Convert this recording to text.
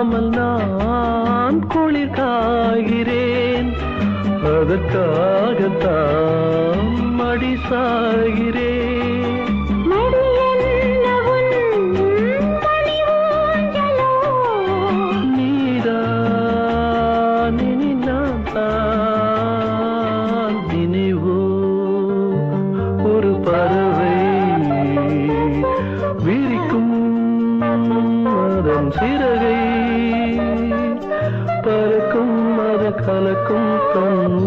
இல்லாமல் நான் குளிர் காய்கிறேன். அதற்காகத்தான் மடி சாகிறேன். நீதான் இனி நான் தான். நினைவோ ஒரு பறவை விரிக்கும் அதன் சிறகை, பறக்கும் அது கலக்கும் தன்